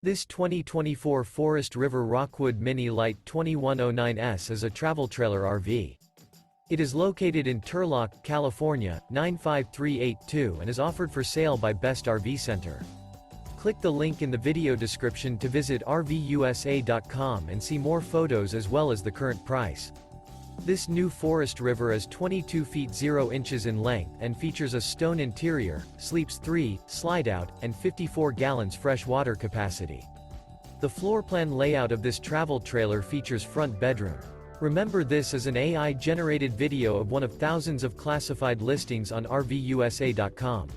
This 2024 Forest River Rockwood Mini Lite 2109S is a travel trailer RV. It is located in Turlock, California, 95382 and is offered for sale by Best RV Center. Click the link in the video description to visit RVUSA.com and see more photos as well as the current price. This new Forest River is 22 feet 0 inches in length and features a stone interior, sleeps 3, Slideout, and 54 gallons fresh water capacity. The floor plan layout of this travel trailer features front bedroom. Remember, this is an AI-generated video of one of thousands of classified listings on RVUSA.com.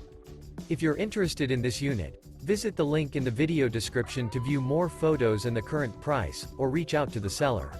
If you're interested in this unit, visit the link in the video description to view more photos and the current price, or reach out to the seller.